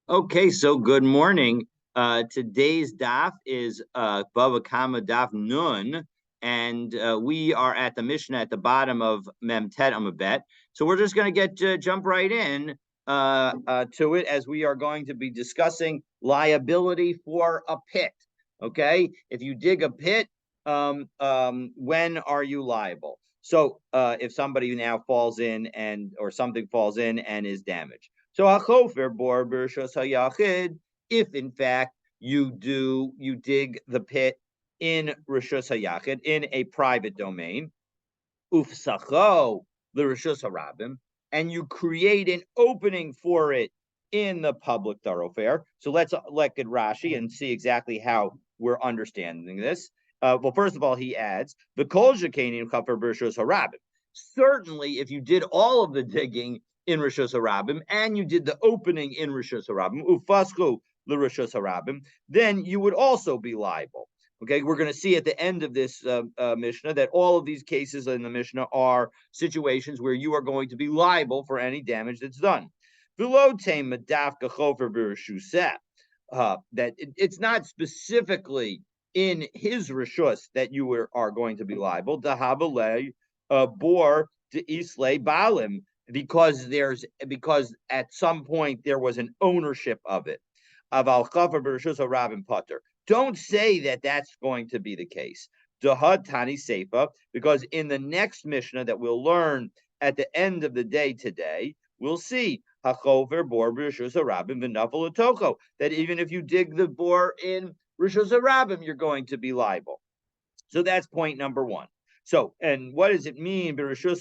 Okay, so good morning. Today's daf is Bava Kamma daf Nun, and we are at the Mishnah at the bottom of Mem Tet Amabet. So we're just going to jump right in to it, as we are going to be discussing liability for a pit. Okay, if you dig a pit, when are you liable? So if somebody now falls in or something falls in and is damaged. So hachofer bor b'rishos hayachid, if in fact you dig the pit in rishos hayachid, in a private domain, ufsacho the rishos harabim, and you create an opening for it in the public thoroughfare. So let's look at Rashi and see exactly how we're understanding this. Well, first of all, he adds the kol shekanim chafer b'rishos harabim. Certainly, if you did all of the digging in Rishos Harabim, and you did the opening in Rishos Harabim, ufaschu l'Rishos Harabim, then you would also be liable. Okay, we're going to see at the end of this Mishnah that all of these cases in the Mishnah are situations where you are going to be liable for any damage that's done. That it's not specifically in his rishus that you are going to be liable. Dahabale bor de islay balim, because at some point there was an ownership of it. Don't say that that's going to be the case. Tani Seifa, because in the next Mishnah that we'll learn at the end of the day today, we'll see that even if you dig the bore in Rishos Harabim, you're going to be liable. So that's point number one. So, and what does it mean? So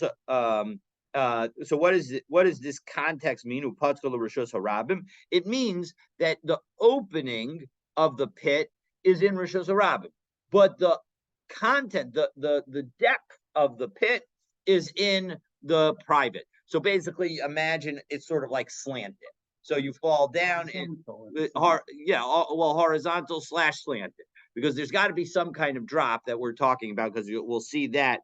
what does this context mean? It means that the opening of the pit is in Rishos Harabim, but the content, the depth of the pit is in the private. So basically, imagine it's sort of like slanted. So you fall down horizontal / slanted, because there's got to be some kind of drop that we're talking about, because we'll see that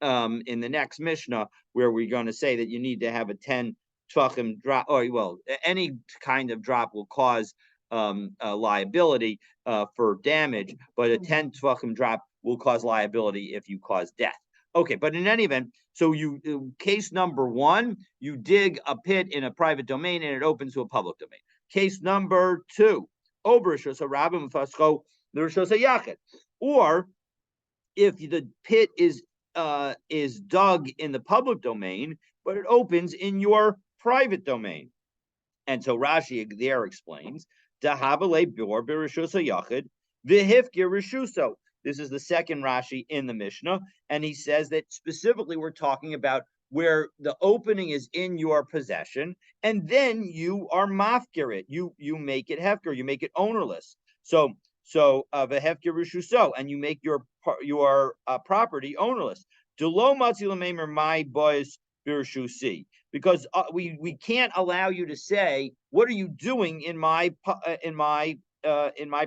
in the next Mishnah, where we're going to say that you need to have a 10 tvachim drop, or any kind of drop will cause liability for damage, but a 10 tvachim drop will cause liability if you cause death. Okay, but in any event, so case number one, you dig a pit in a private domain and it opens to a public domain. Case number two, or if the pit is dug in the public domain, but it opens in your private domain. And so Rashi there explains, this is the second Rashi in the Mishnah, and he says that specifically we're talking about where the opening is in your possession, and then you are mafkir it. You make it hefker, you make it ownerless. So v'hefker rishuso, and you make your property ownerless. Delo matzi l'meimer my boys birshusi, because we can't allow you to say, what are you doing in my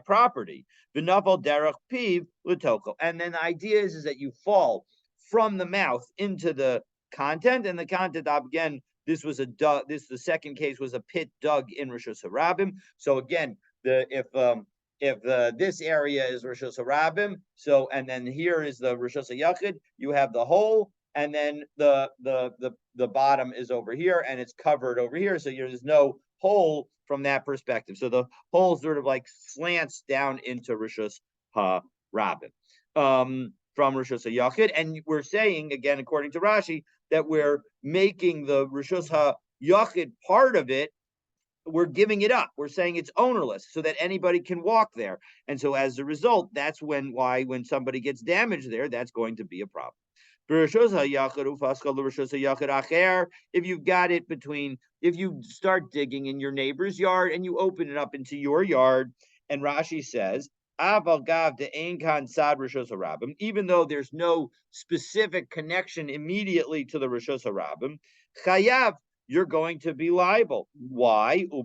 property? V'nafal derech piv l'toko, and then the idea is that you fall from the mouth into the content, and the content, again, this was the second case was a pit dug in Rishos Harabim. So again, if this area is Rishos Harabim, so, and then here is the Rishos Hayachid, you have the hole, and then the bottom is over here, and it's covered over here, so there's no hole from that perspective. So the hole sort of like slants down into Rishos Harabim from Rishos Hayachid, and we're saying, again, according to Rashi, that we're making the Rishos Hayachid part of it, we're giving it up. We're saying it's ownerless so that anybody can walk there. And so as a result, that's when somebody gets damaged there, that's going to be a problem. If you've got it if you start digging in your neighbor's yard and you open it up into your yard, and Rashi says, even though there's no specific connection immediately to the Rishos Harabim, chayav, you're going to be liable. Why? We're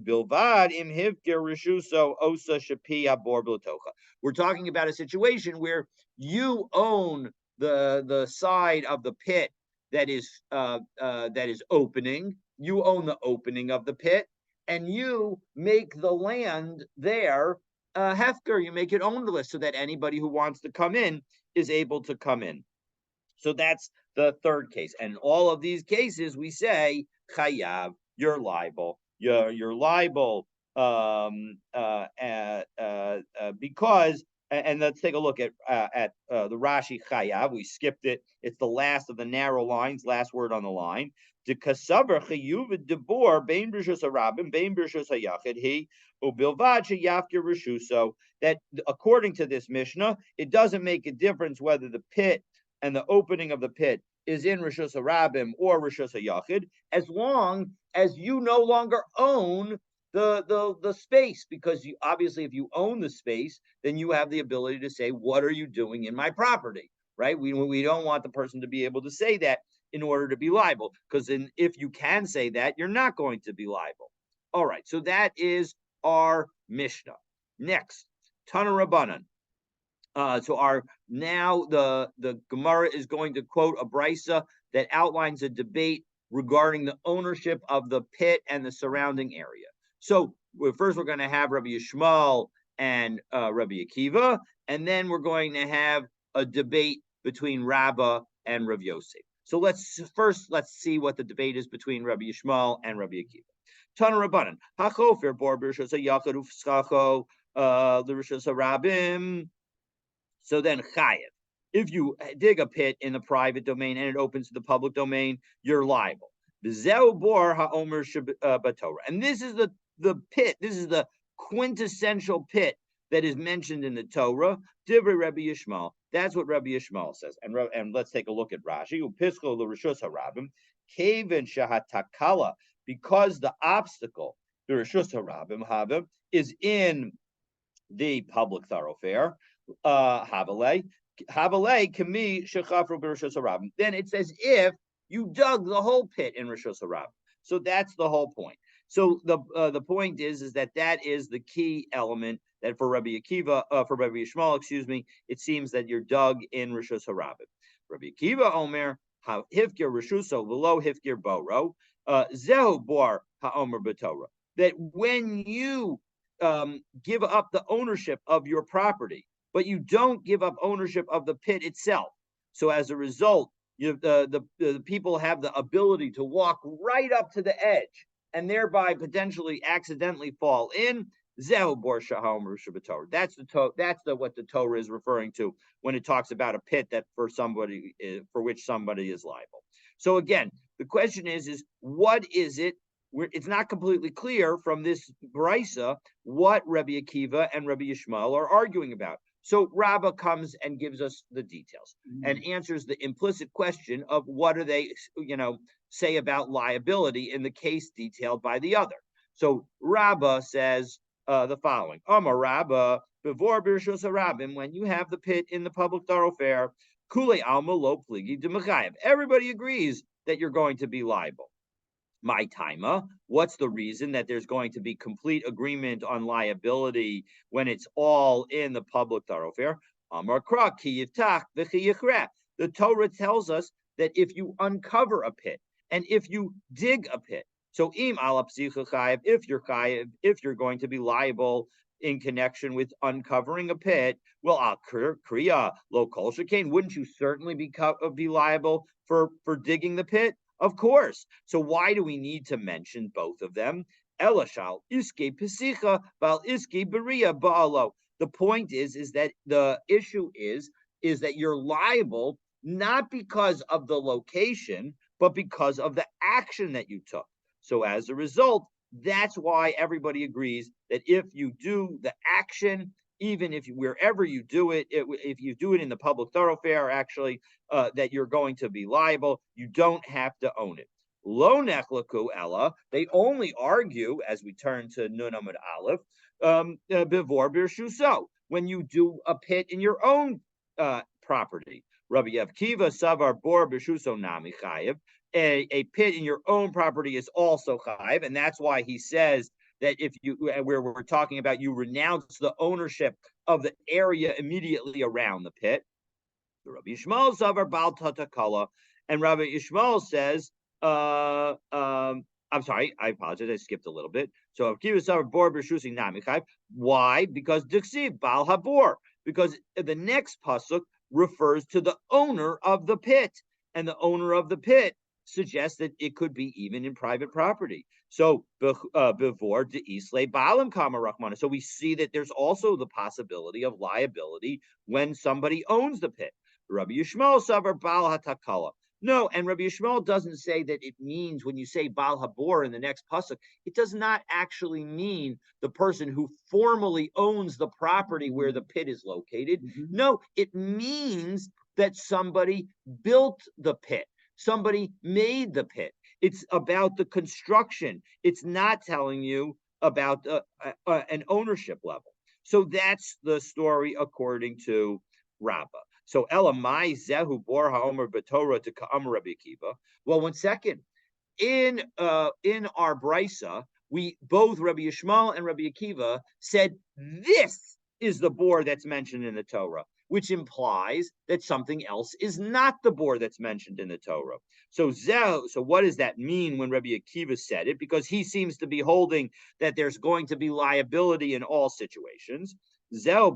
talking about a situation where you own the side of the pit that is opening, you own the opening of the pit, and you make the land there hefker. You make it ownless so that anybody who wants to come in is able to come in. So that's the third case. And all of these cases, we say, chayav, you're liable. You're liable because, and let's take a look at the Rashi chayav. We skipped it. It's the last of the narrow lines, last word on the line. De kasaver chayuv debor bein b'rishus harabim bein b'rishus hayachid he ubilvad sheyafkir rishuso. That according to this Mishnah, it doesn't make a difference whether the pit and the opening of the pit is in Rishus Harabim or Rishus Hayachid, as long as you no longer own the space, because you obviously, if you own the space, then you have the ability to say, what are you doing in my property, right? We don't want the person to be able to say that in order to be liable, because if you can say that, you're not going to be liable. All right, so that is our Mishnah. Next, Tana Rabbanan. So the Gemara is going to quote a brisa that outlines a debate regarding the ownership of the pit and the surrounding area. So first we're going to have Rabbi Yishmael and Rabbi Akiva, and then we're going to have a debate between Rabbah and Rabbi Yosef. So let's see what the debate is between Rabbi Yishmael and Rabbi Akiva. Tana Rabbanan, hachofer bor b'rishos hayachid ufschacho l'rishos harabim. So then chayev. If you dig a pit in the private domain and it opens to the public domain, you're liable. B'zeu bor ha'omer b'Torah. And this is the pit. This is the quintessential pit that is mentioned in the Torah. Divrei Rabbi Yishmael. That's what Rabbi Yishmael says. And let's take a look at Rashi. Upischo l'rishus harabim keven shahatakala, because the obstacle, the rishus harabim havim, is in the public thoroughfare. Havale kami shechafru b'rishus harabim. Then it's as if you dug the whole pit in rishus harabim. So that's the whole point. So the point is that is the key element that for Rabbi Akiva, for Rabbi Yishmael, it seems that you're dug in rishus harabim. Rabbi Akiva Omer hifkir rishuso v'lo hifkir boro zehu bor ha'omer b'Torah. That when you give up the ownership of your property, but you don't give up ownership of the pit itself. So as a result, the people have the ability to walk right up to the edge and thereby potentially accidentally fall in. Zehu bor shahomer b'Torah. That's what the Torah is referring to when it talks about a pit that for which somebody is liable. So again, the question is what is it? It's not completely clear from this brisa what Rabbi Akiva and Rabbi Yishmael are arguing about. So Rabbah comes and gives us the details and answers the implicit question of what do they, say about liability in the case detailed by the other. So Rabbah says the following: Amar Rabbah bevor b'rishus harabim, when you have the pit in the public thoroughfare, kule alma lo pligi d'mechayev. Everybody agrees that you're going to be liable. My timer, what's the reason that there's going to be complete agreement on liability when it's all in the public thoroughfare? The Torah tells us that if you uncover a pit and if you dig a pit, so if you're going to be liable in connection with uncovering a pit, well, kriya lo kol shekain, wouldn't you certainly be liable for digging the pit? Of course. So why do we need to mention both of them? Elashal iske pesicha val iske beria baalo. The point is that the issue is that you're liable not because of the location, but because of the action that you took. So as a result, that's why everybody agrees that if you do the action, even if wherever you do it, if you do it in the public thoroughfare, actually, that you're going to be liable. You don't have to own it. Lo nechlaku ella. They only argue, as we turn to Nun Amud Aleph, bivor birshuso, when you do a pit in your own property. Rabbi Akiva savar bor birshuso nami chayev. A pit in your own property is also chayev, and that's why he says that if you, where we're talking about, you renounce the ownership of the area immediately around the pit. Rabbi Yishmael savar bal tatakala, and Rabbi Yishmael says I'm sorry, I apologize. I skipped a little bit. So why? Because Dixiv Bal Habor. Because the next pasuk refers to the owner of the pit, and the owner of the pit suggests that it could be even in private property. So before de Isle Balam Kamma Rahmana. So we see that there's also the possibility of liability when somebody owns the pit. Rabbi Yishmael Savar Bal Hatakala. No, and Rabbi Yishmael doesn't say that it means when you say Bal Habor in the next pasuk, it does not actually mean the person who formally owns the property where the pit is located. No, it means that somebody built the pit, somebody made the pit. It's about the construction. It's not telling you about an ownership level. So that's the story according to Rabbah. So Elamai Zehu Bor Haomer B'Torah to Ka'am Rabbi Akiva. Well, 1 second. In our brisa, we both Rabbi Yishmael and Rabbi Akiva said this is the bor that's mentioned in the Torah, which implies that something else is not the bor that's mentioned in the Torah. So what does that mean when Rabbi Akiva said it? Because he seems to be holding that there's going to be liability in all situations. That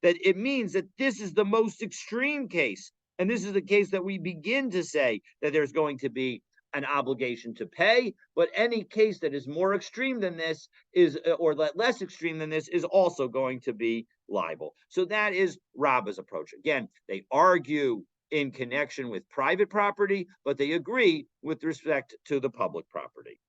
it means that this is the most extreme case. And this is the case that we begin to say that there's going to be an obligation to pay, but any case that is more extreme than this is, or less extreme than this, is also going to be liable. So that is Rabbah's approach. Again, they argue in connection with private property, but they agree with respect to the public property.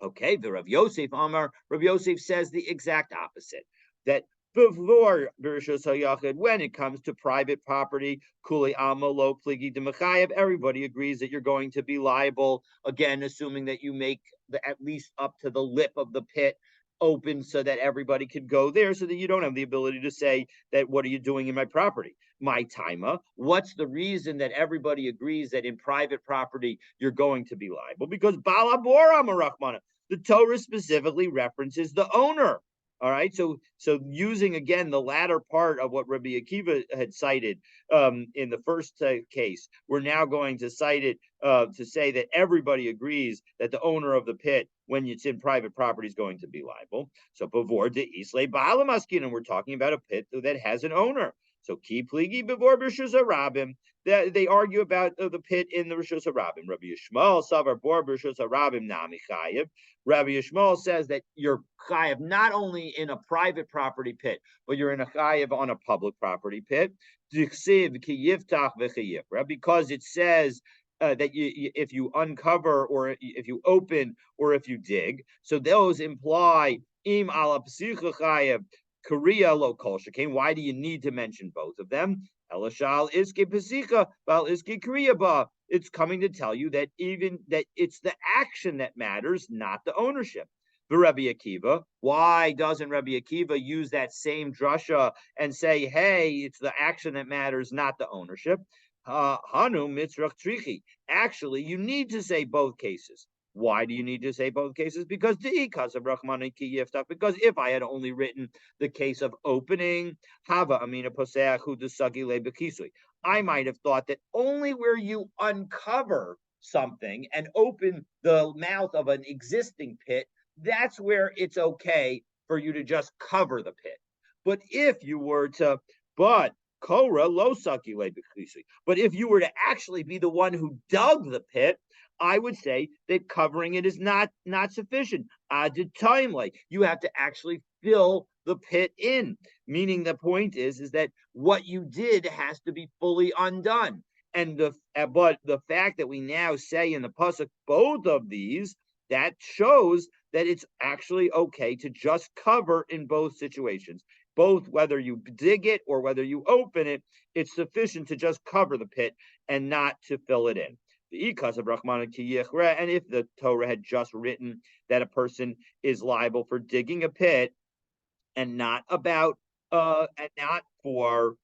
Okay, the Rav Yosef Amar, Rav Yosef says the exact opposite, that before Bereshus HaYachid, when it comes to private property, Kuli Alma Lo Pligi D'Mechayev, everybody agrees that you're going to be liable, again, assuming that you make at least up to the lip of the pit open so that everybody could go there, so that you don't have the ability to say that, what are you doing in my property? My timer. What's the reason that everybody agrees that in private property you're going to be liable? Because Balabora Marachmana, the Torah specifically references the owner. All right, so using again the latter part of what Rabbi Akiva had cited in the first case, we're now going to cite it to say that everybody agrees that the owner of the pit, when it's in private property, is going to be liable. So bevor de Isle Balamaskin, and we're talking about a pit that has an owner. So ki pligi bevor b'reshus harabim. They argue about the pit in the Rishus Harabim. Rabbi Yishmael Savar Bor Rishus Harabim Nami Chayev. Rabbi Yishmael says that you're chayev not only in a private property pit, but you're in a chayev on a public property pit. Because it says that if you uncover, or if you open, or if you dig, so those imply im ala psicha chayev Korea lo kol shekain. Why do you need to mention both of them? Elashal iske pesicha val iske Korea ba. It's coming to tell you that even that it's the action that matters, not the ownership. For Rabbi Akiva, why doesn't Rabbi Akiva use that same drasha and say, hey, it's the action that matters, not the ownership? Hanu mitzrach trichi. Actually, you need to say both cases. Why do you need to say both cases? Because if I had only written the case of opening, Hava Amina Poseachu Dusagi Lebekisui, I might have thought that only where you uncover something and open the mouth of an existing pit, that's where it's okay for you to just cover the pit. But if you were to, but Kora Losaki Lebekisui, but if you were to actually be the one who dug the pit, I would say that covering it is not sufficient. You have to actually fill the pit in. Meaning the point is that what you did has to be fully undone. And but the fact that we now say in the pasuk both of these, that shows that it's actually okay to just cover in both situations. Both whether you dig it or whether you open it, it's sufficient to just cover the pit and not to fill it in. And if the Torah had just written that a person is liable for digging a pit and not about and not for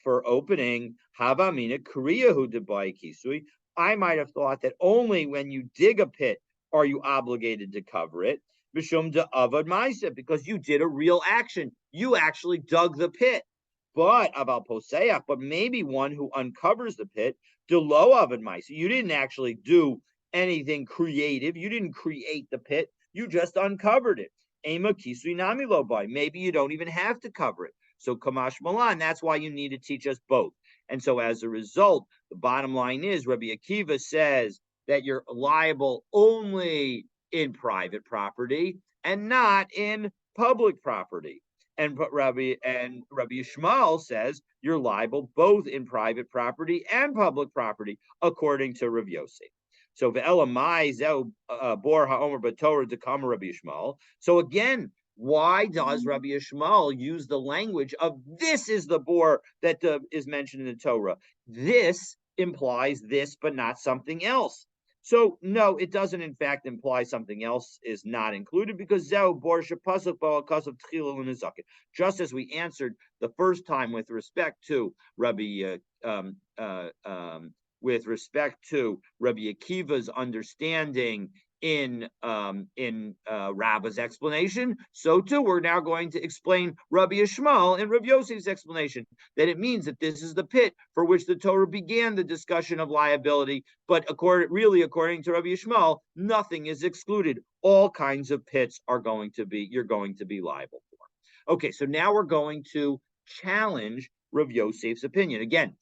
opening, Havamina Kriyahu Debai Kisui, I might have thought that only when you dig a pit are you obligated to cover it. Bishum de Avad Maisa, because you did a real action. You actually dug the pit. But about Poseach, but maybe one who uncovers the pit, Delo oven mice. You didn't actually do anything creative. You didn't create the pit. You just uncovered it. Ema kisui nami lo boy. Maybe you don't even have to cover it. So Kamash Malan, that's why you need to teach us both. And so as a result, the bottom line is Rabbi Akiva says that you're liable only in private property and not in public property. And Rabbi Yishmael says you're liable both in private property and public property, according to Rav Yosef. So ve'elamai zeu bor ha'omer b'torah dekama Rabbi Yishmael. So again, why does Rabbi Yishmael use the language of this is the bor that is mentioned in the Torah? This implies this, but not something else. So no, it doesn't in fact imply something else is not included, because just as we answered the first time with respect to Rabbi Akiva's understanding in Rabbah's explanation, so too we're now going to explain Rabbi Yishmael and Rabbi Yosef's explanation, that it means that this is the pit for which the Torah began the discussion of liability, but according to Rabbi Yishmael, nothing is excluded. All kinds of pits you're going to be liable for. Okay, so now we're going to challenge Rabbi Yosef's opinion. Again,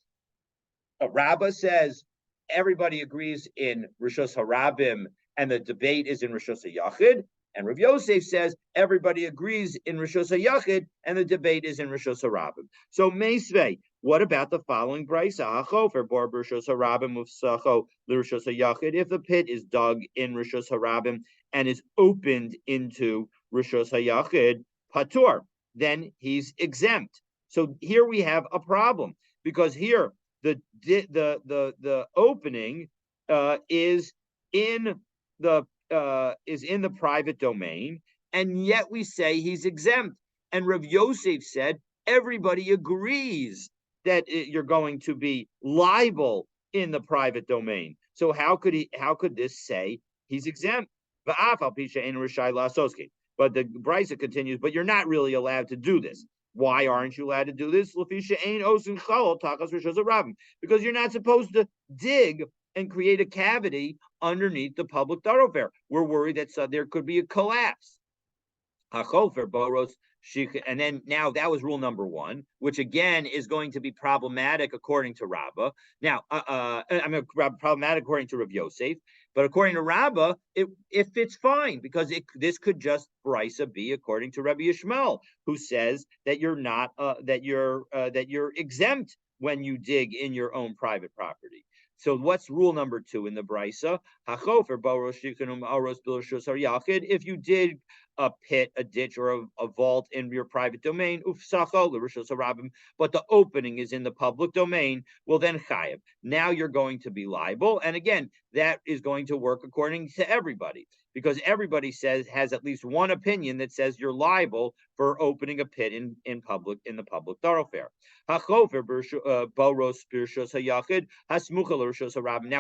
Rabbah says everybody agrees in Rishos Harabim, and the debate is in Rishos HaYachid. And Rav Yosef says everybody agrees in Rishos HaYachid, and the debate is in Rishos Harabim. So Meisvei, what about the following brisa? Hachofer bor Rishos Harabim ufsacho l'Rishos HaYachid. If the pit is dug in Rishos Harabim and is opened into Rishos HaYachid, patur, then he's exempt. So here we have a problem, because here the opening is in the private domain, and yet we say he's exempt. And Rav Yosef said everybody agrees that you're going to be liable in the private domain. So how could this say he's exempt? But the Brisa continues, but you're not really allowed to do this. Why aren't you allowed to do this? Because you're not supposed to dig and create a cavity underneath the public thoroughfare. We're worried that there could be a collapse. And then now that was rule number one, which again is going to be problematic according to Rabbah. Now, problematic according to Rav Yosef, but according to Rabbah, it fits fine, because this could just brisa be according to Rabbi Yishmael, who says that you're not that you're exempt when you dig in your own private property. So what's rule number two in the brisa? If you did a pit, a ditch, or a vault in your private domain, but the opening is in the public domain, well then chayav. Now you're going to be liable, and again, that is going to work according to everybody, because everybody has at least one opinion that says you're liable for opening a pit in the public thoroughfare. Now,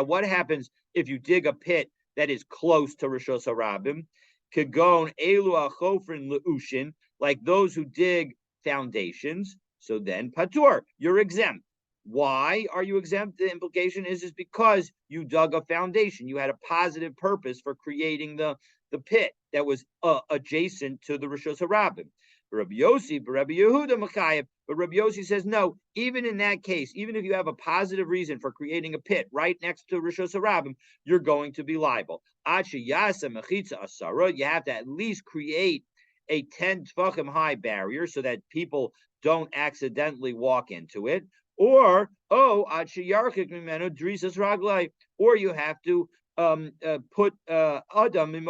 what happens if you dig a pit that is close to Rishos Harabim? Kagon elu achofrin leushin, like those who dig foundations. So then patur, you're exempt. Why are you exempt? The implication is because you dug a foundation. You had a positive purpose for creating the pit that was adjacent to the Rishos Harabim. Rabbi Yossi, Rabbi Yehuda Makayev, but Rabbi Yossi says no. Even in that case, even if you have a positive reason for creating a pit right next to Rishos Harabim, you're going to be liable. You have to at least create a 10 tefachim high barrier so that people don't accidentally walk into it. Or or you have to put adam.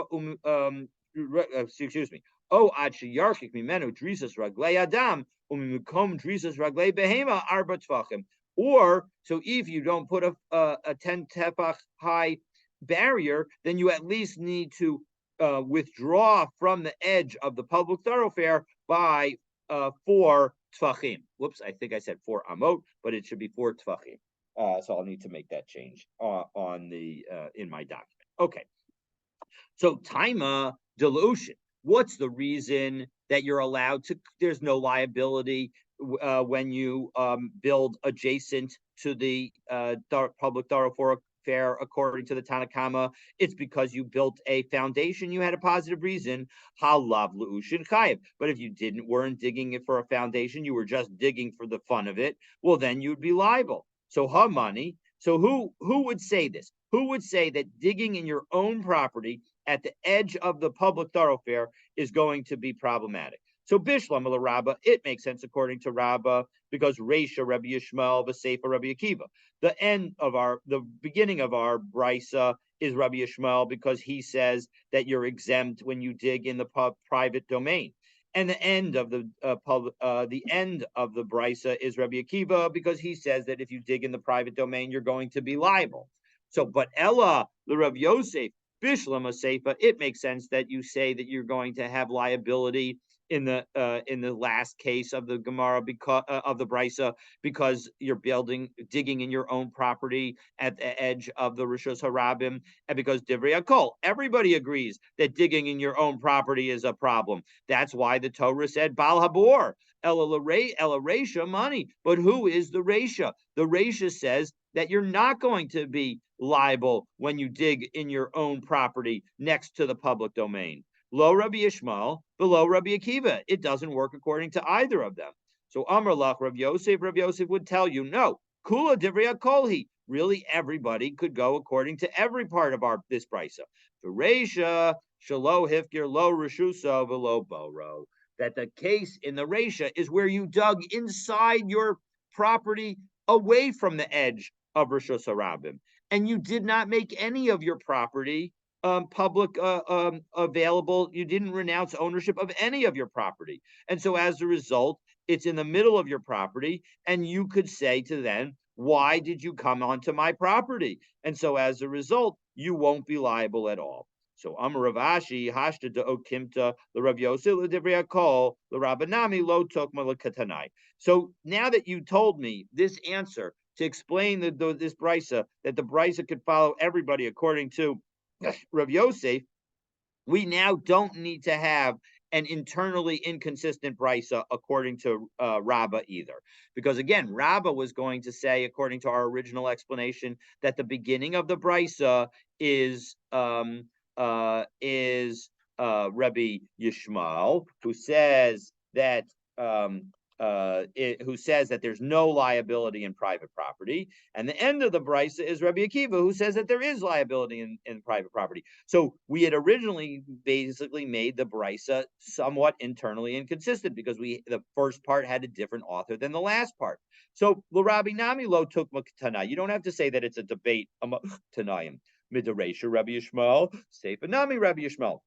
Excuse me. Or so if you don't put a 10 tefach high barrier, then you at least need to withdraw from the edge of the public thoroughfare by 4 tefachim. Whoops, I think I said 4 amot, but it should be 4 tefachim. So I'll need to make that change in my document. Okay. So taima delusion. What's the reason that you're allowed to? There's no liability when you build adjacent to the public thoroughfare according to the Tanakama, it's because you built a foundation. You had a positive reason. Halav leushin chayiv. But if you weren't digging it for a foundation, you were just digging for the fun of it. Well, then you'd be liable. So money. So who would say this? Who would say that digging in your own property at the edge of the public thoroughfare is going to be problematic? So Bishlam ala Rabba, it makes sense according to Rabba, because Reisha Rabbi Yishmael, V'Seifa Rabbi Akiva. The beginning of our brisa is Rabbi Yishmael, because he says that you're exempt when you dig in the private domain. And the end of the brisa is Rabbi Akiva, because he says that if you dig in the private domain, you're going to be liable. So, but Ella, the Rav Yosef, Bishlam Seifa, it makes sense that you say that you're going to have liability in the last case of the Gemara, because of the brisa, because you're digging in your own property at the edge of the Rishos Harabim, and because Divrei Hakol, everybody agrees that digging in your own property is a problem. That's why the Torah said Bal Habor, Ela Reisha money. But who is the Reisha? The Reisha says that you're not going to be liable when you dig in your own property next to the public domain. Lo Rabbi Yishmael, below Rabbi Akiva. It doesn't work according to either of them. So Amar Lach Rav Yosef would tell you, no, Kula Divrei Kolhi. Really, everybody could go according to every part of this brisa. Reisha Shalo Hifkir Lo Rishusa Velo Boro. That the case in the Reisha is where you dug inside your property away from the edge of Rishos Harabim, and you did not make any of your property public available. You didn't renounce ownership of any of your property. And so as a result, it's in the middle of your property, and you could say to them, why did you come onto my property? And so as a result, you won't be liable at all. So Amar Rav Ashi, Hashta de Okimta, the Rav Yosef, the Divrei Hakol, the Rabbanami, Lo Tokma Katanai. So now that you told me this answer to explain this brisa, that the brisa could follow everybody according to Rav Yosef, we now don't need to have an internally inconsistent brisa according to Rabbah either. Because again, Rabbah was going to say, according to our original explanation, that the beginning of the brisa is Rabbi Yishmael, who says that there's no liability in private property, and the end of the brisa is Rabbi Akiva, who says that there is liability in private property. So we had originally basically made the brisa somewhat internally inconsistent, because the first part had a different author than the last part. So Rabbi Nami Lo Tukma Tana. You don't have to say that it's a debate among Tanayim. Midaresha Rabbi Yishmael, Seifa Nami Rabbi Yishmael.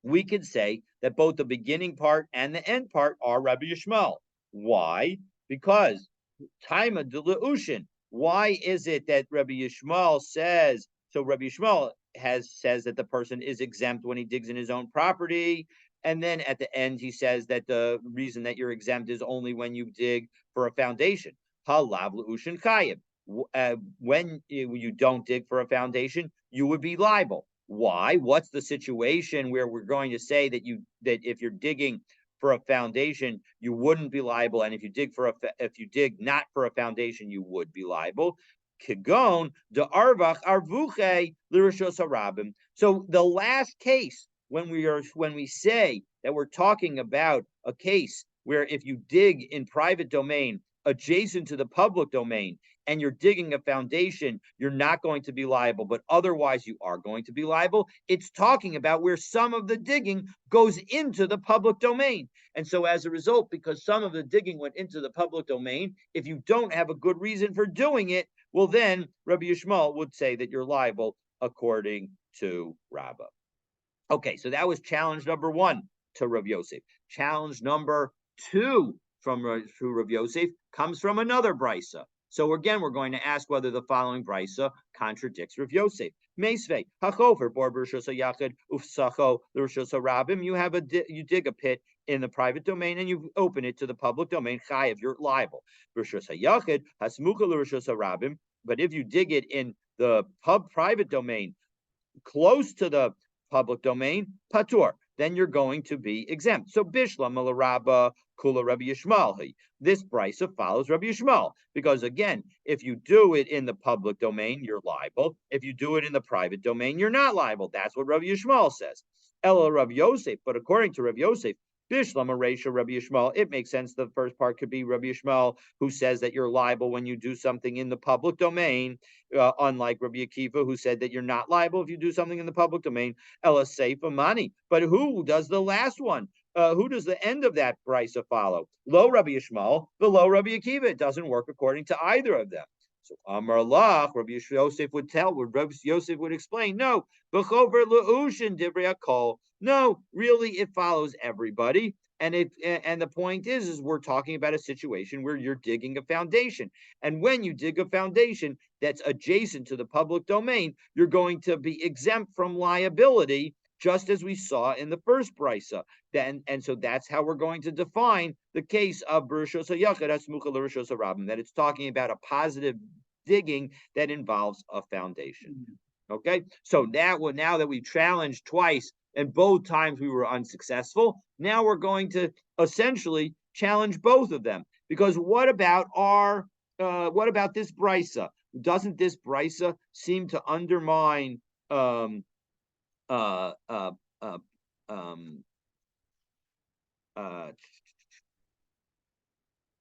We could say that both the beginning part and the end part are Rabbi Yishmael. Why? Because Taima de Leushin. Why is it that Rabbi Yishmael says? So Rabbi Yishmael says that the person is exempt when he digs in his own property, and then at the end he says that the reason that you're exempt is only when you dig for a foundation. Halav leushin chayiv. When you don't dig for a foundation, you would be liable. Why? What's the situation where we're going to say that if you're digging for a foundation, you wouldn't be liable, and if you dig not for a foundation, you would be liable? Kigon de arvach arvuche l'rishos harabim. So the last case, when we say that we're talking about a case where if you dig in private domain adjacent to the public domain, and you're digging a foundation, you're not going to be liable, but otherwise you are going to be liable. It's talking about where some of the digging goes into the public domain. And so as a result, because some of the digging went into the public domain, if you don't have a good reason for doing it, well, then Rabbi Yishmael would say that you're liable according to Rabbah. Okay, so that was challenge number 1 to Rav Yosef. Challenge number 2 from Rav Yosef comes from another brisa. So again, we're going to ask whether the following brisa contradicts Rav Yosef. Meisvei hachover bor b'rishos hayachid ufsacho l'rishos harabim. You dig a pit in the private domain and you open it to the public domain. Chayiv, you're liable. B'rishos hayachid hasmucha l'rishos harabim. But if you dig it in the private domain close to the public domain, patur, then you're going to be exempt. So Bishlam ala Rabba Kula Rabbi Yishmael. This brisa follows Rabbi Yishmael because again, if you do it in the public domain, you're liable. If you do it in the private domain, you're not liable. That's what Rabbi Yishmael says. Ella Rabbi Yosef, but according to Rabbi Yosef, Bishlam Aresha Rabbi Yishmael, it makes sense. The first part could be Rabbi Yishmael, who says that you're liable when you do something in the public domain, unlike Rabbi Akiva, who said that you're not liable if you do something in the public domain. Ella Seifa Mani. But who does the last one? Who does the end of that brisa follow? Lo Rabbi Yishmael, the low Rabbi Akiva. It doesn't work according to either of them. So Amar Lach, Rabbi Yosef would Rabbi Yosef would explain, no, B'chover le'ushin divrei hakol. No, really, it follows everybody. And the point is we're talking about a situation where you're digging a foundation. And when you dig a foundation that's adjacent to the public domain, you're going to be exempt from liability, just as we saw in the first brisa. And so that's how we're going to define the case of Bereshos HaYachid Smucha L'Reshos HaRabim, that it's talking about a positive digging that involves a foundation. Okay, so now that we challenged twice and both times we were unsuccessful, now we're going to essentially challenge both of them. Because what about this brisa? Doesn't this brisa seem to undermine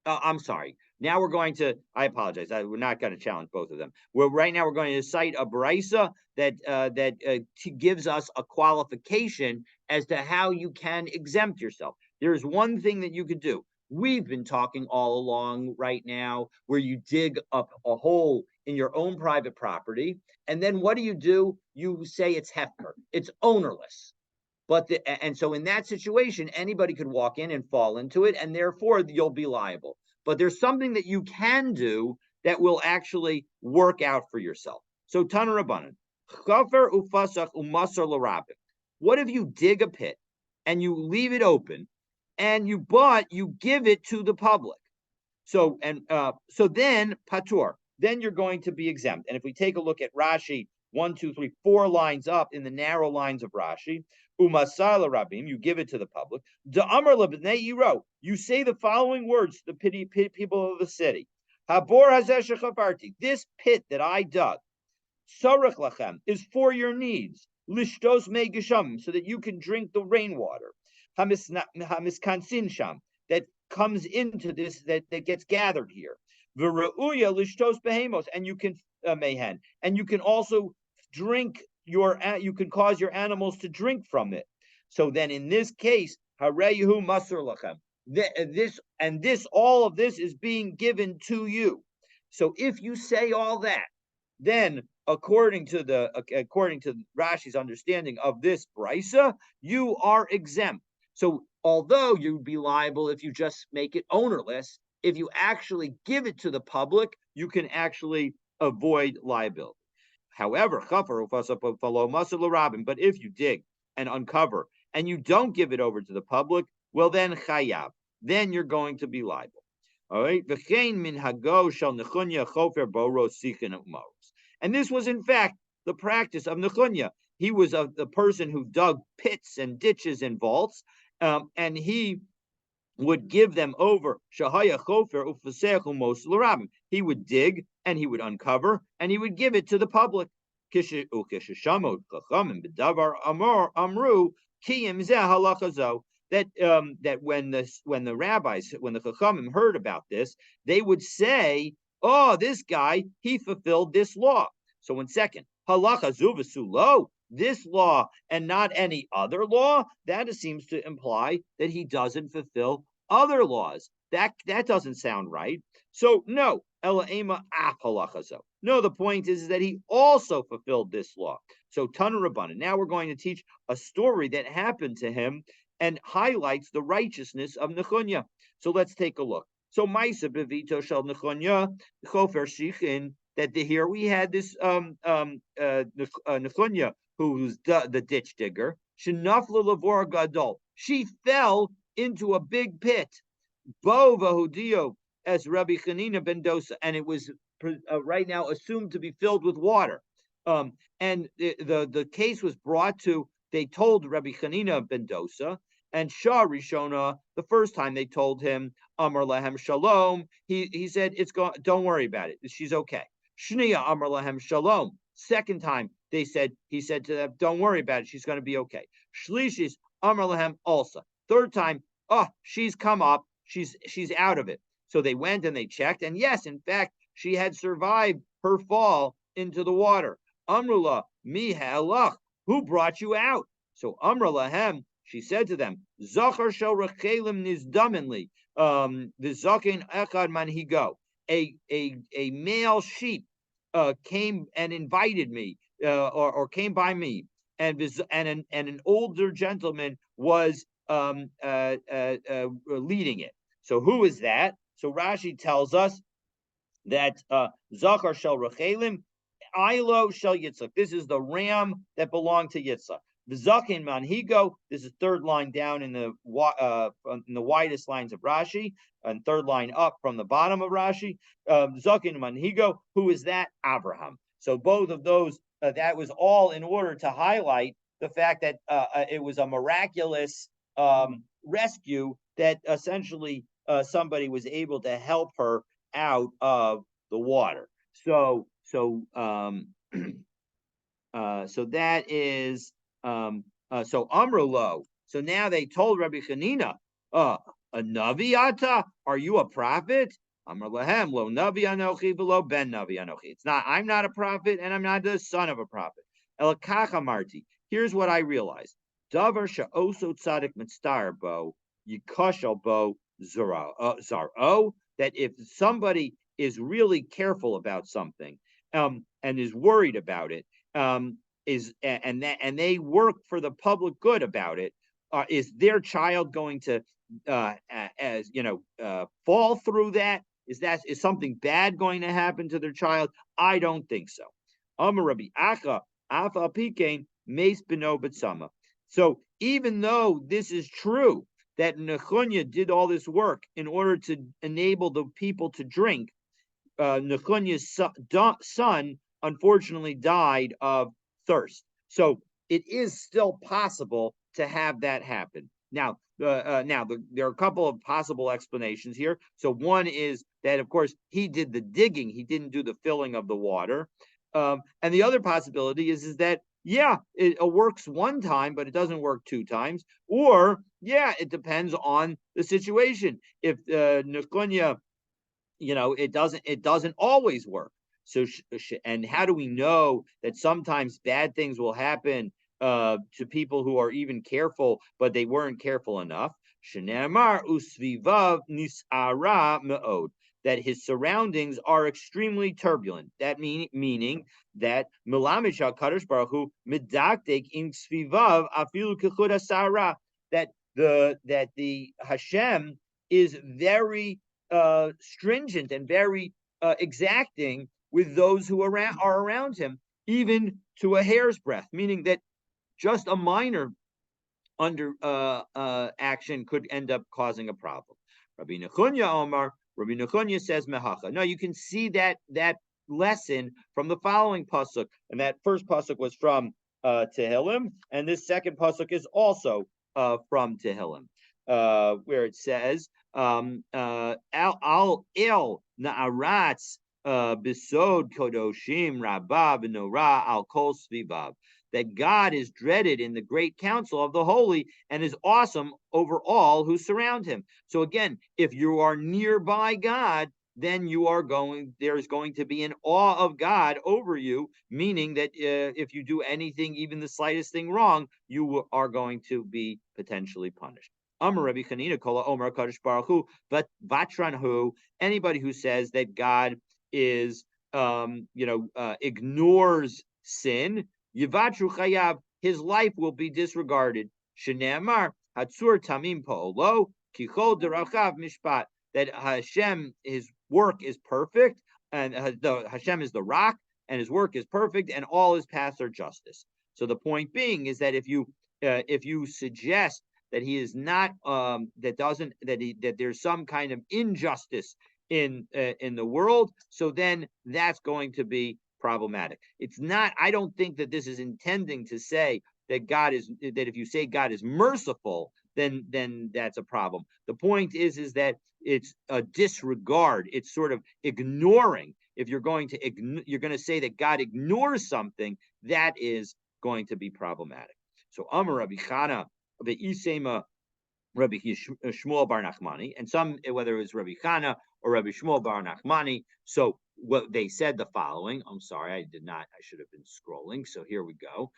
I'm sorry. Now we're going to. I apologize. We're not going to challenge both of them. Right now we're going to cite a brisa that gives us a qualification as to how you can exempt yourself. There is one thing that you could do. We've been talking all along right now where you dig up a hole in your own private property, and then what do? You say it's hefker. It's ownerless. And so in that situation, anybody could walk in and fall into it, and therefore you'll be liable. But there's something that you can do that will actually work out for yourself. So Tana Rabbanan, chafer ufasach umasar l'rabim. What if you dig a pit and you leave it open, and you give it to the public? So then patur, then you're going to be exempt. And if we take a look at Rashi, 1, 2, 3, 4 lines up in the narrow lines of Rashi, umasar l'rabim, you give it to the public. Da'amar lebnei yiro, you say the following words to the people of the city. Habor hazeh shechafarti, this pit that I dug, sarach lachem, is for your needs. Lishtos mei geshamim, so that you can drink the rainwater. Hamiskansin sham, that comes into this, that gets gathered here. V'reuya lishtos behemos, and you can mehen, and you can also drink you can cause your animals to drink from it. So then in this case, hareyehu masur lachem, all of this is being given to you. So if you say all that, then according to Rashi's understanding of this brisa, you are exempt. So although you'd be liable if you just make it ownerless, if you actually give it to the public, you can actually avoid liability. However, but if you dig and uncover and you don't give it over to the public, well then chayav, then you're going to be liable. All right. And this was in fact the practice of Nechunya. He was the person who dug pits and ditches and vaults, and he would give them over. He would dig and he would uncover and he would give it to the public. That when the rabbis, when the chachamim heard about this, they would say, "Oh, this guy, he fulfilled this law." So in second, halacha zuvasulo, this law and not any other law, that seems to imply that he doesn't fulfill other laws. That doesn't sound right. So no, ela af halachazo. No, the point is that he also fulfilled this law. So Tanu Rabbanan. Now we're going to teach a story that happened to him and highlights the righteousness of Nechunya. So let's take a look. So Maisa bevito shel Nechunya chofer shichin, that here we had this Nechunya, who's the ditch digger. Shenafla lavor gadol. She fell into a big pit. Bava hudio as Rabbi Chanina ben Dosa, and it was right now assumed to be filled with water. And the case was brought to. They told Rabbi Chanina ben Dosa, And Shah Rishona, the first time they told him Amar Lahem Shalom, he said don't worry about it. She's okay. Shnia Amar Lahem Shalom. Second time he said to them, don't worry about it. She's going to be okay. Shlishis Amar Lahem also. Third time, she's come up. She's out of it. So they went and they checked, and yes, in fact, she had survived her fall into the water. Amrullah, mi ha'alach, who brought you out? So Amra lahem, she said to them, Zachar shel rechelim nizdaminli, the zaken echad manhigo. A male sheep came and invited me, or came by me, and an older gentleman was leading it. So who is that? So Rashi tells us that Zachar shel rechelim, Ilo shel Yitzchak. This is the ram that belonged to Yitzchak. V'zakin manhigo. This is third line down in the widest lines of Rashi, and third line up from the bottom of Rashi. Zakin manhigo. Who is that? Abraham. So both of those. That was all in order to highlight the fact that it was a miraculous rescue, that essentially somebody was able to help her out of the water. So that is so Amrlo. So now they told Rabbi Chanina, a Naviata, are you a prophet? Amr Lahem, lo Navi Anochi, below ben Navi Anochi. It's not, I'm not a prophet, and I'm not the son of a prophet. Elakach Marti. Here's what I realized. Davar she'oso tzadik mitztar bo, yikashal bo zaro. That if somebody is really careful about something, and is worried about it, and they work for the public good about it, is their child going to fall through that? Is something bad going to happen to their child? I don't think so. Amar Rabbi Acha Afa Pikein Meis Beno B'Tzama. So even though this is true, that Nechunya did all this work in order to enable the people to drink, Nechunya's son unfortunately died of thirst. So it is still possible to have that happen. Now, there are a couple of possible explanations here. So one is that, of course, he did the digging; he didn't do the filling of the water. And the other possibility is that it works one time, but it doesn't work two times. Or it depends on the situation. If Nechunya, it doesn't always work. So and how do we know that sometimes bad things will happen to people who are even careful, but they weren't careful enough? Shenemar usvivav nisara me'od, that his surroundings are extremely turbulent. That meaning that milamish HaKadosh Baruch Hu medaktek in svivav afilu kechud hasara, that the Hashem is very stringent and very exacting with those who are around him, even to a hair's breadth, meaning that just a minor action could end up causing a problem. Rabbi Nechunya Omar, Rabbi Nechunya says mehacha. Now you can see that lesson from the following pasuk, and that first pasuk was from Tehillim, and this second pasuk is also from Tehillim, where it says al il na'aratz bisod kodoshim rabba v'nora al kol svivav, that God is dreaded in the great council of the holy and is awesome over all who surround him. So again, if you are nearby God, then there's going to be an awe of God over you, meaning that if you do anything, even the slightest thing wrong, you are going to be potentially punished. Amar Rabbi Chanina Kola Omer Kadosh Baruch Hu, but Vatranhu, anybody who says that God is ignores sin, Yivatru Chayav, his life will be disregarded. Shene'amar Hatzur Tamim Pa'olo Kichol Derachav Mishpat, that Hashem, his work is perfect, and Hashem is the rock, and his work is perfect, and all his paths are justice. So the point being is that if you suggest that he is not that there's some kind of injustice in the world, so then that's going to be problematic. It's not. I don't think that this is intending to say that if you say God is merciful, then that's a problem. The point is that it's a disregard. It's sort of ignoring. If you're going to say that God ignores something, that is going to be problematic. So Amar Rabbi Chana ve'isema Rabbi Shmuel Bar Nachmani, and some, whether it was Rabbi Chana or Rabbi Shmuel Bar Nachmani. So what they said the following. I'm sorry, I did not. I should have been scrolling. So here we go.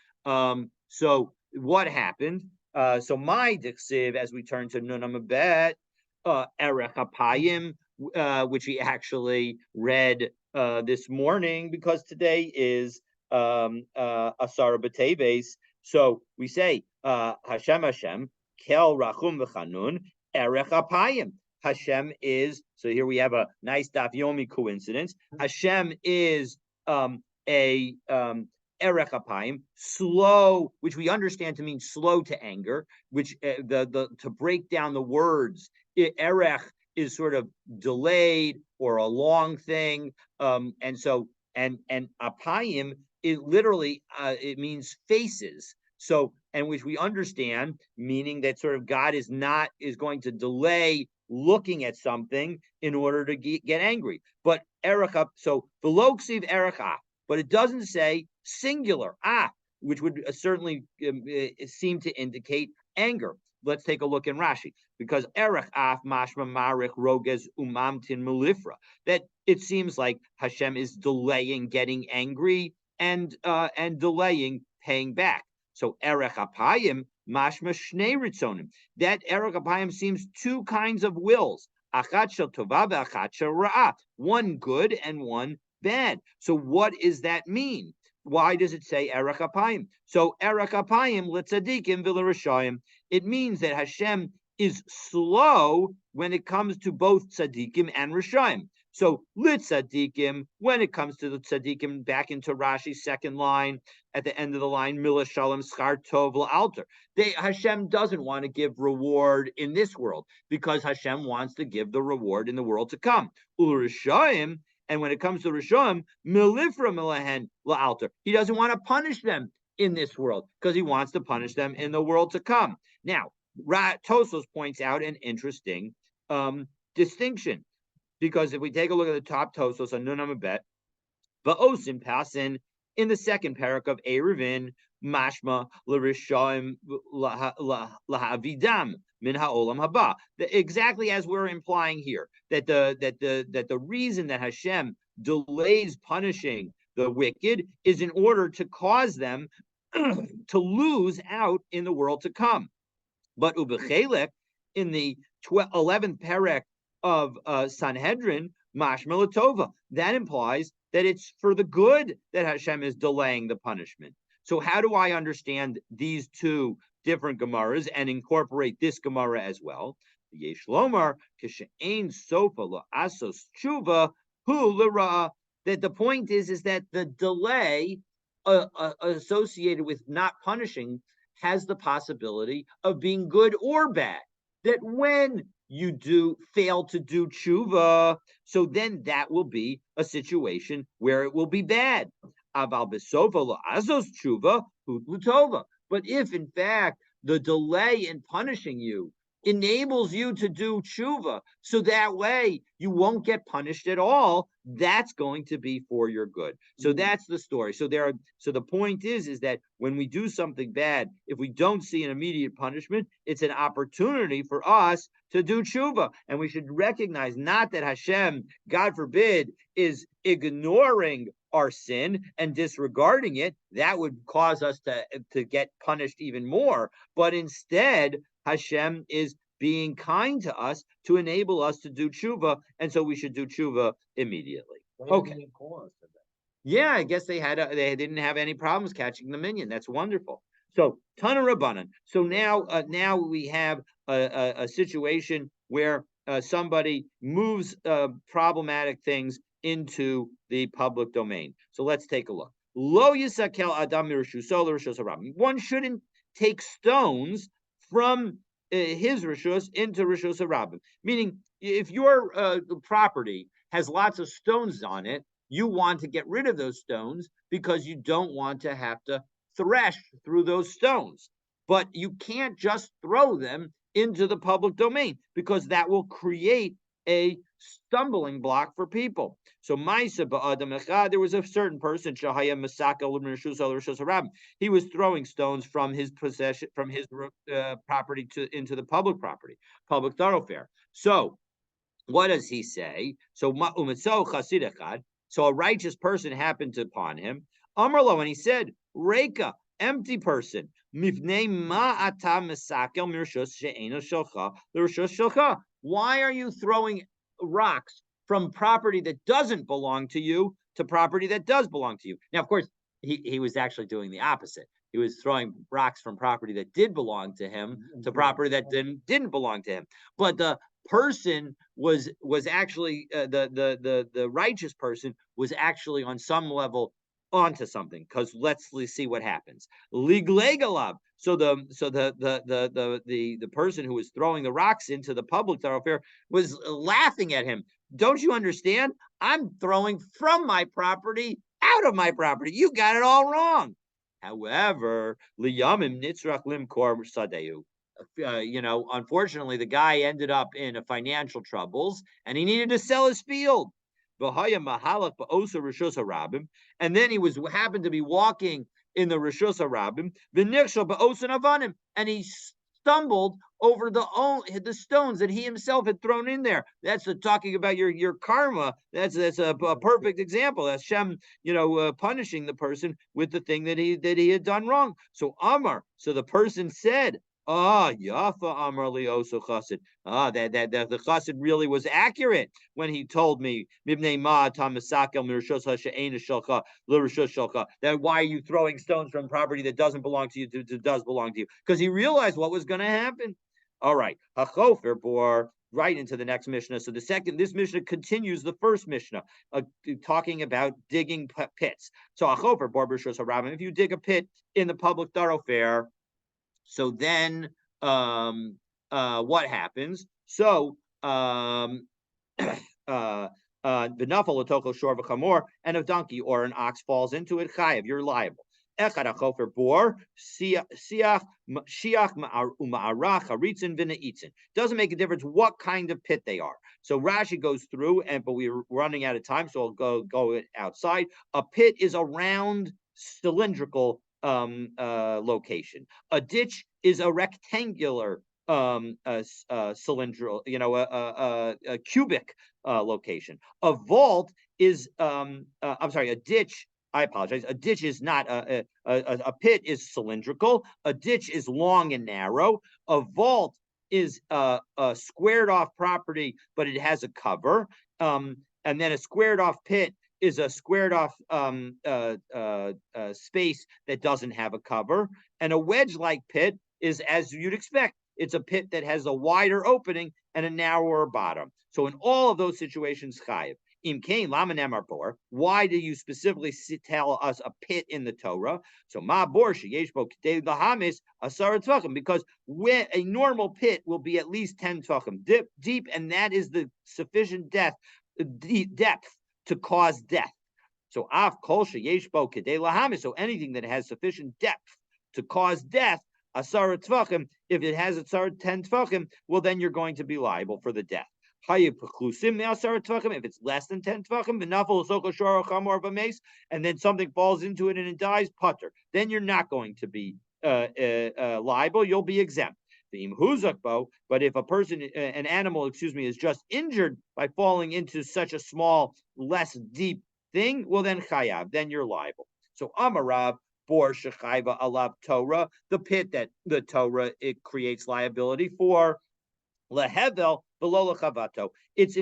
So what happened? So my diksiv, as we turn to Nun Amabet, Erech Apayim, which we actually read this morning because today is Asara B'Teves. So we say Hashem Kel Rachum V'Chanun Erech Apayim. Hashem is, so here we have a nice Daf Yomi coincidence. Hashem is a Erech Apayim, slow, which we understand to mean slow to anger, which to break down the words, Erech is sort of delayed or a long thing, and Apayim, it literally it means faces. So, and which we understand, meaning that sort of God is going to delay looking at something in order to get angry. But Erech, so Veloksiv Erech, but it doesn't say singular, which would certainly seem to indicate anger. Let's take a look in Rashi, because Erech af mashma marich roges umamtin mulifra, that it seems like Hashem is delaying getting angry and delaying paying back. So Erech Apayim mashma shnei ritzonim. That Erech Apayim seems two kinds of wills, achat shel tova ve'achat shel ra'ah, one good and one bad. So what does that mean? Why does it say Erech Apayim? So Erech Apayim litzadikim v'lerashayim. It means that Hashem is slow when it comes to both tzadikim and rashayim. So litzadikim, when it comes to the tzadikim, back into Rashi's second line at the end of the line, Mila Shalom Schar Tov L'Alter. Hashem doesn't want to give reward in this world because Hashem wants to give the reward in the world to come. U'rashayim, and when it comes to Rishon, Milifra Milahen La'alter, he doesn't want to punish them in this world because he wants to punish them in the world to come. Now, Tosos points out an interesting distinction, because if we take a look at the top Tosos on Nun Amabet, Ba'osim Pasin, in the second parak of Eruvin, Mashma l'Rishaim l'Havidam min ha'olam haba. Exactly as we're implying here, that the reason that Hashem delays punishing the wicked is in order to cause them to lose out in the world to come. But ubechelek, in the 11th parak of Sanhedrin, Mashma l'Tova, that implies that it's for the good that Hashem is delaying the punishment. So how do I understand these two different Gemaras and incorporate this Gemara as well? Yesh lomar kishe'ein sofa la'asos tshuva hu l'ra. That the point is that the delay associated with not punishing has the possibility of being good or bad. That when you fail to do tshuva, so then that will be a situation where it will be bad. But if in fact the delay in punishing you enables you to do tshuva, so that way you won't get punished at all, that's going to be for your good. So that's the story. So the point is that when we do something bad, if we don't see an immediate punishment, it's an opportunity for us to do tshuva. And we should recognize not that Hashem, God forbid, is ignoring our sin and disregarding it. That would cause us to get punished even more. But instead, Hashem is being kind to us to enable us to do tshuva, and so we should do tshuva immediately. Okay. Yeah, I guess they didn't have any problems catching the minion. That's wonderful. So Tana Rabbanan. So now we have a situation where somebody moves problematic things into the public domain. So let's take a look. Lo yisakel adam mirushuso l'rishus harabim. One shouldn't take stones from his rishus into rishus harabim. Meaning, if your property has lots of stones on it, you want to get rid of those stones because you don't want to have to thresh through those stones. But you can't just throw them into the public domain, because that will create a stumbling block for people. So there was a certain person, he was throwing stones from his possession, from his property into the public property, public thoroughfare. So what does he say? So so a righteous person happened upon him. Amarlo, and he said, Reka, empty person. Why are you throwing rocks from property that doesn't belong to you to property that does belong to you? Now, of course, he was actually doing the opposite. He was throwing rocks from property that did belong to him to property that didn't belong to him. But the person was actually the righteous person was actually on some level onto something, because let's see what happens. Liglegalab. So the person who was throwing the rocks into the public thoroughfare was laughing at him. Don't you understand? I'm throwing from my property out of my property. You got it all wrong. However, liyamim nitzrach limkor sadeu. Unfortunately, the guy ended up in a financial troubles, and he needed to sell his field. And then he happened to be walking in the Rishus Harabim, and he stumbled over the stones that he himself had thrown in there. That's talking about your karma. That's a perfect example. That's Shem, punishing the person with the thing that he had done wrong. So Amar, so the person said, Yafa Amar Lioso Chassid. That the Chassid really was accurate when he told me that why are you throwing stones from property that doesn't belong to you to does belong to you? Because he realized what was going to happen. All right, Hachofer bore right into the next Mishnah. So this Mishnah continues the first Mishnah, talking about digging pits. So Hachofer bore B'Rishus Harabim. If you dig a pit in the public thoroughfare, so then what happens? So and a donkey or an ox falls into it, chayav, you're liable. Doesn't make a difference what kind of pit they are. So Rashi goes through, but we're running out of time, so I'll go outside. A pit is a round cylindrical location. A ditch is a rectangular cylindrical, a cubic location. A vault is a ditch. I apologize. A ditch is not a pit is cylindrical. A ditch is long and narrow. A vault is a squared off property, but it has a cover. And then a squared off pit is a squared off space that doesn't have a cover. And a wedge-like pit is as you'd expect. It's a pit that has a wider opening and a narrower bottom. So in all of those situations, chayiv. Why do you specifically tell us a pit in the Torah? So because when a normal pit will be at least 10 tvachim deep, and that is the sufficient depth to cause death. So so anything that has sufficient depth to cause death, asara tvachim, if it has 10 tvachim, well, then you're going to be liable for the death. If it's less than 10 tvachim, and then something falls into it and it dies, putter, then you're not going to be liable. You'll be exempt. But if an animal, is just injured by falling into such a small, less deep thing, well, then chayav, then you're liable. So Amarav bor shechayva alav Torah, the pit that the Torah it creates liability for. Lehevel below lechavato. It's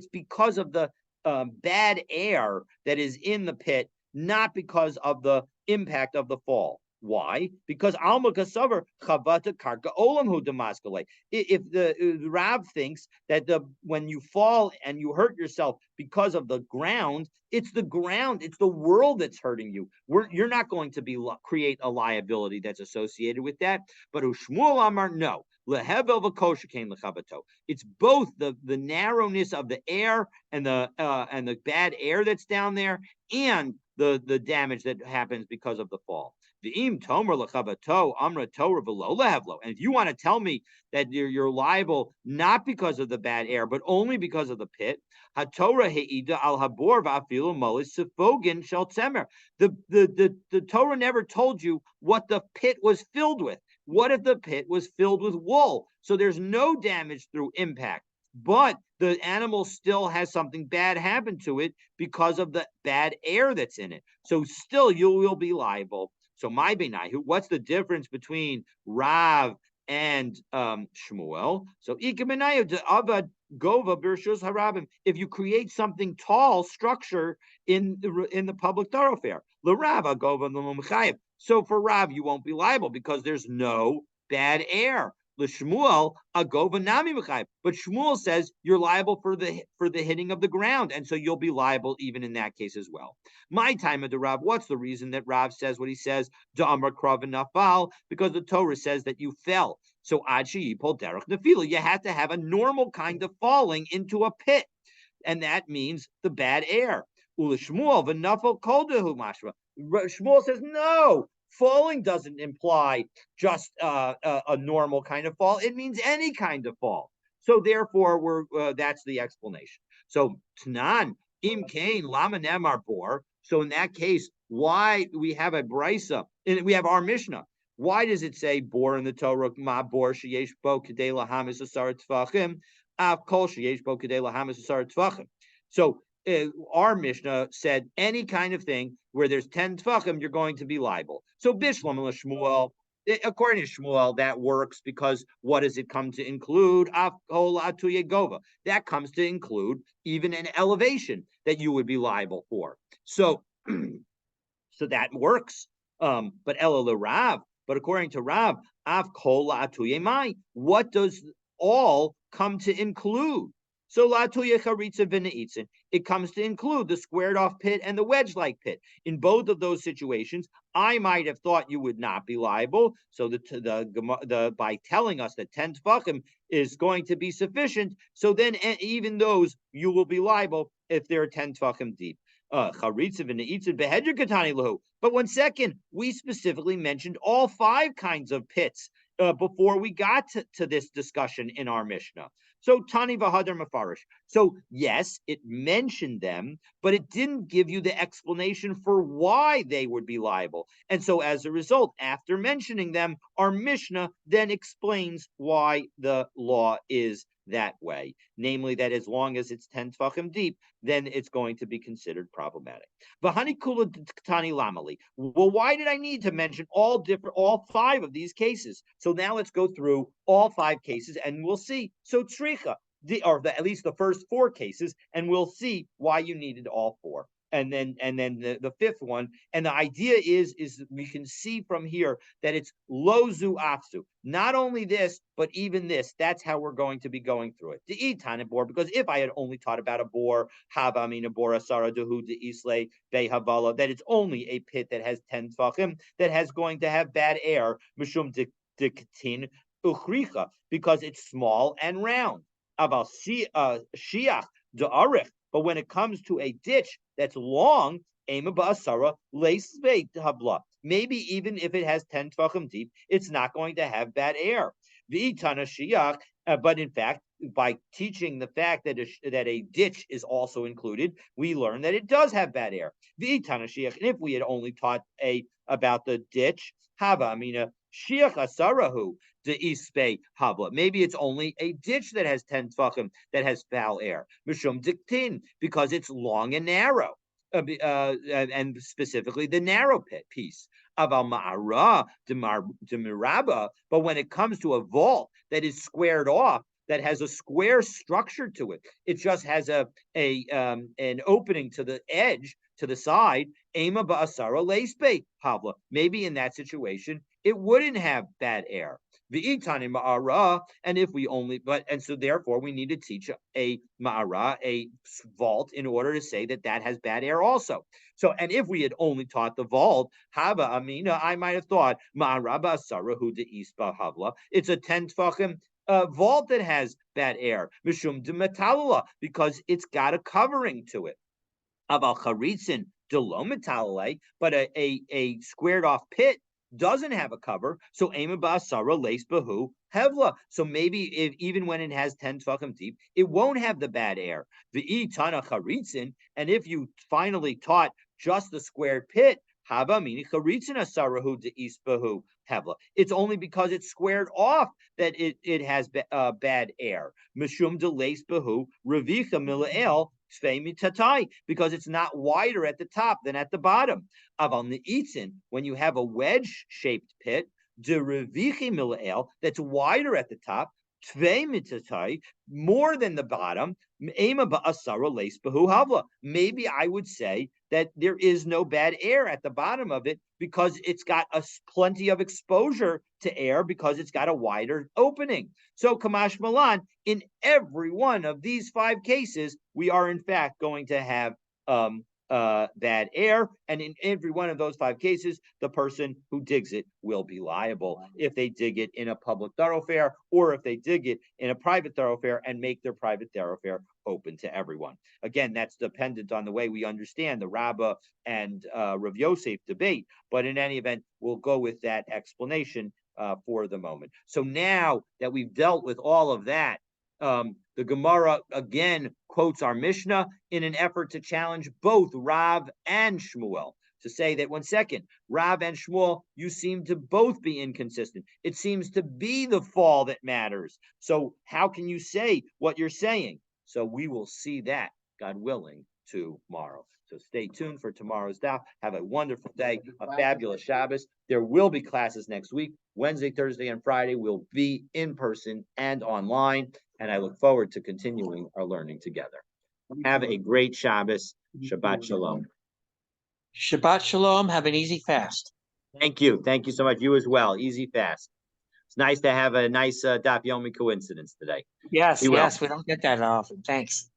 because of the bad air that is in the pit, not because of the impact of the fall. Why? Because Alma Kasavar Chavata Karka Olamhu Damaskale. If the Rav thinks that when you fall and you hurt yourself because of the ground, it's the world that's hurting you. You're not going to create a liability that's associated with that. But Ushmuel Amar, no. It's both the narrowness of the air and the bad air that's down there, and the damage that happens because of the fall. V'im tomer l'chavato amra Torah v'lo lehevlo. And if you want to tell me that you're liable not because of the bad air, but only because of the pit, haTorah he'ida al habor v'afilu molis sefogin shel tzemer. The Torah never told you what the pit was filled with. What if the pit was filled with wool? So there's no damage through impact, but the animal still has something bad happen to it because of the bad air that's in it. So still you will be liable. So my benai, what's the difference between Rav and Shmuel? So ikabenayu de avad gova birshus harabim. If you create something tall structure in the public thoroughfare, l'Rav gova l'mumchayev. So for Rav you won't be liable because there's no bad air. L'Shmuel agova nami mechayev. But Shmuel says you're liable for the hitting of the ground, and so you'll be liable even in that case as well. My time of the Rav, what's the reason that Rav says what he says? Da'amar krav nafal, because the Torah says that you fell. So ad sheyipol derech nefila, you had to have a normal kind of falling into a pit, and that means the bad air. Shmuel v'nafal kol dehu mashma. Shmuel says no. Falling doesn't imply just a normal kind of fall. It means any kind of fall. So therefore, that's the explanation. So Tanan im kain lama nemar bor. So in that case, why we have a brisa? We have our Mishnah. Why does it say bor in the Torah? Ma bor sheyesh bo kedei lahamis asar tfachim av kol sheyesh bo kedei lahamis asar tfachim. So our Mishnah said any kind of thing where there's 10 tfachim, you're going to be liable. So Bishlam and Shmuel, according to Shmuel, that works because what does it come to include? That comes to include even an elevation that you would be liable for. So, so that works. But Ela Rav, but according to Rav, what does all come to include? So latuya charitza v'ne'itzin, it comes to include the squared off pit and the wedge-like pit. In both of those situations, I might have thought you would not be liable. So the by telling us that 10 tefachim is going to be sufficient, so then even those you will be liable if they're 10 tefachim deep. But 1 second, we specifically mentioned all 5 kinds of pits before we got to this discussion in our Mishnah. So Tani Vahadar Mafarish. So yes, it mentioned them, but it didn't give you the explanation for why they would be liable. And so as a result, after mentioning them, our Mishnah then explains why the law is that way, namely that as long as it's 10 tefachim deep, then it's going to be considered problematic. V'hani kula tani lamali. Well, why did I need to mention all 5 of these cases? So now let's go through all 5 cases, and we'll see. So tzricha, at least the first 4 cases, and we'll see why you needed all 4. And then the 5th one, and the idea is we can see from here that it's lozu afsu. Not only this, but even this. That's how we're going to be going through it. The etan bor, because if I had only taught about a bor, hava mina bor asara dehu de isle be havala, that it's only a pit that has 10 tfachim that has going to have bad air, mishum de katin uchricha, because it's small and round. Aval shiach de arich. But when it comes to a ditch that's long, maybe even if it has 10 tefachim deep, it's not going to have bad air. But in fact, by teaching the fact that a ditch is also included, we learn that it does have bad air. And if we had only taught about the ditch, Shiach asarahu de ispe habla. Maybe it's only a ditch that has 10 tefachim that has foul air. Mishum diktin, because it's long and narrow, and specifically the narrow pit piece. Aval ma'ara demiraba. But when it comes to a vault that is squared off, that has a square structure to it, it just has an opening to the edge, to the side. Ema ba'asara leispe habla. Maybe in that situation it wouldn't have bad air. And if we only, and so therefore we need to teach a ma'ara, a vault, in order to say that has bad air also. So, and if we had only taught the vault, hava amina, I might have thought ma'ara ba'asara hu de ispa havla. It's a 10 tefachim vault that has bad air, mishum de metalala, because it's got a covering to it. Aval charitzin de lo metalale, but a squared off pit doesn't have a cover, so Ema Ba'asara Leis Bahu Hevla. So maybe if even when it has 10 tefachim deep, it won't have the bad air. The Tana Charitzin, and if you finally taught just the squared pit, Haba mini Charitzin Asarahu de Isbahu Hevla. It's only because it's squared off that it has bad air. Mishum de Leis Bahu Revicha Milael because it's not wider at the top than at the bottom. Aval Ne'itzin, when you have a wedge-shaped pit, that's wider at the top, more than the bottom. Maybe I would say that there is no bad air at the bottom of it because it's got plenty of exposure to air because it's got a wider opening. So Kamash Malan, in every one of these 5 cases, we are in fact going to have bad air, and in every one of those 5 cases, the person who digs it will be liable if they dig it in a public thoroughfare or if they dig it in a private thoroughfare and make their private thoroughfare open to everyone. Again, that's dependent on the way we understand the Rabbah and Rav Yosef debate, but in any event, we'll go with that explanation for the moment. So now that we've dealt with all of that, the Gemara again quotes our Mishnah in an effort to challenge both Rav and Shmuel, to say that 1 second, Rav and Shmuel, you seem to both be inconsistent. It seems to be the fall that matters. So how can you say what you're saying? So we will see that, God willing, tomorrow. So stay tuned for tomorrow's daf. Have a wonderful day, a fabulous Shabbos. There will be classes next week. Wednesday, Thursday, and Friday will be in person and online. And I look forward to continuing our learning together. Have a great Shabbos. Shabbat Shalom. Shabbat Shalom. Have an easy fast. Thank you. Thank you so much. You as well. Easy fast. It's nice to have a nice Daf Yomi coincidence today. Yes, yes. We don't get that often. Thanks.